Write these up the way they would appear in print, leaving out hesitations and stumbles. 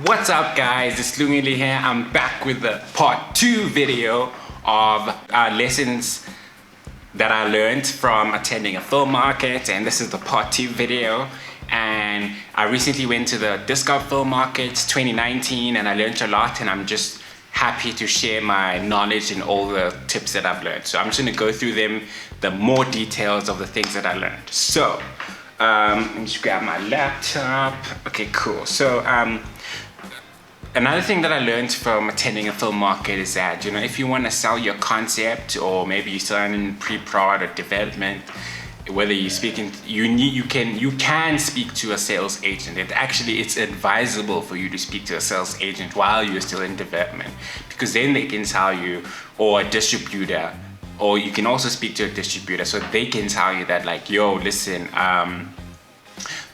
What's up guys, it's Lungile here. I'm back with the part 2 video of lessons that I learned from attending a film market, and this is the part 2 video. And I recently went to the DStv film market 2019 and I learned a lot, and I'm just happy to share my knowledge and all the tips that I've learned. So I'm just going to go through them, the more details of the things that I learned. So let me just grab my laptop. Okay, cool. So another thing that I learned from attending a film market is that, if you want to sell your concept, or maybe you're still in pre-prod or development, whether you're speaking, you can speak to a sales agent. It's advisable for you to speak to a sales agent while you're still in development, because then they can tell you, or a distributor, or you can also speak to a distributor, so they can tell you that, like, yo, listen,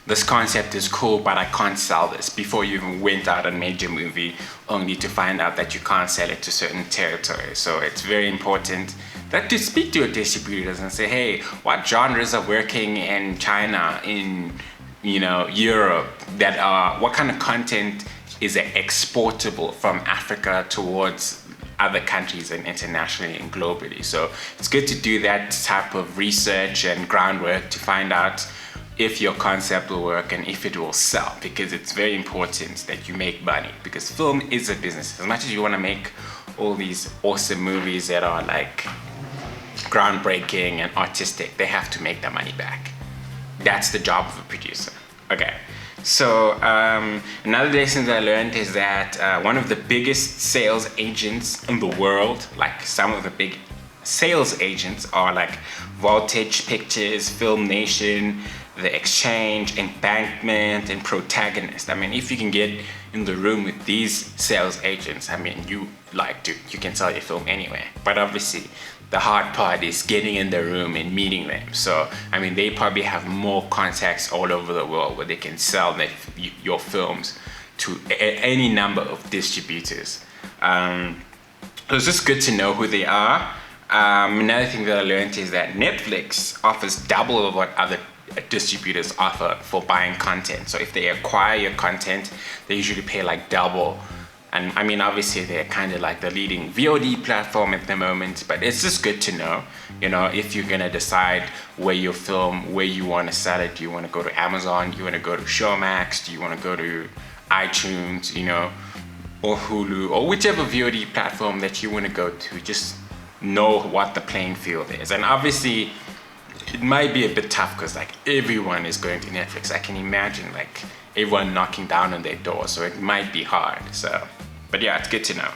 this concept is cool, but I can't sell this, before you even went out and made your movie, only to find out that you can't sell it to certain territories. So it's very important that to speak to your distributors and say, hey, what genres are working in China, in Europe, that are, what kind of content is exportable from Africa towards other countries and internationally and globally. So it's good to do that type of research and groundwork to find out if your concept will work and if it will sell, because it's very important that you make money, because film is a business. As much as you want to make all these awesome movies that are like groundbreaking and artistic, they have to make their money back. That's the job of a producer. Okay, so another lesson that I learned is that one of the biggest sales agents in the world, like some of the big sales agents, are like Voltage Pictures, Film Nation, The Exchange, Embankment, and Protagonist. I mean, if you can get in the room with these sales agents, I mean, you can sell your film anywhere. But obviously, the hard part is getting in the room and meeting them. So, I mean, they probably have more contacts all over the world where they can sell your films to any number of distributors. So it's just good to know who they are. Another thing that I learned is that Netflix offers double of what other distributors offer for buying content. So if they acquire your content, they usually pay like double. And I mean, obviously they're kind of like the leading VOD platform at the moment, but it's just good to know, if you're gonna decide where you film, where you want to sell it. Do you want to go to Amazon? Do you want to go to Showmax? Do you want to go to iTunes, or Hulu, or whichever VOD platform that you want to go to? Just know what the playing field is. And obviously it might be a bit tough, because like everyone is going to Netflix. I can imagine like everyone knocking down on their door, so it might be hard. So, but yeah, it's good to know.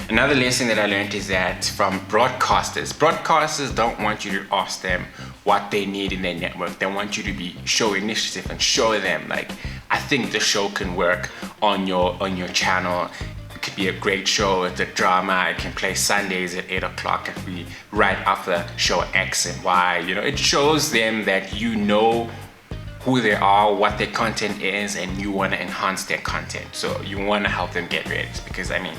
Another lesson that I learned is that from broadcasters don't want you to ask them what they need in their network. They want you to show initiative and show them, like, I think the show can work on your channel. It could be a great show. It's a drama. It can play Sundays at 8 o'clock. It could be right after show X and Y. It shows them that you know who they are, what their content is, and you want to enhance their content. So you want to help them get ratings, because I mean,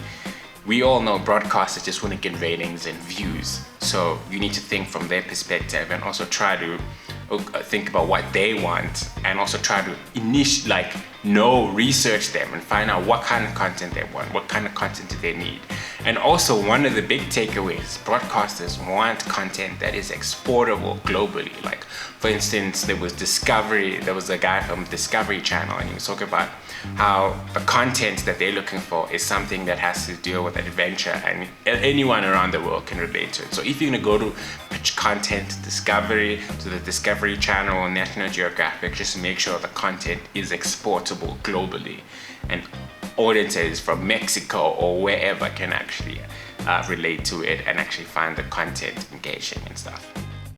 we all know broadcasters just want to get ratings and views. So you need to think from their perspective, and also try to think about what they want, and also try to research them and find out what kind of content they want, what kind of content do they need. And also, one of the big takeaways, broadcasters want content that is exportable globally. Like, for instance, there was a guy from Discovery Channel, and he was talking about how the content that they're looking for is something that has to deal with adventure, and anyone around the world can relate to it. So if you're gonna go to pitch content to the Discovery Channel or National Geographic, just make sure the content is exportable globally, and audiences from Mexico or wherever can actually relate to it and actually find the content engaging and stuff.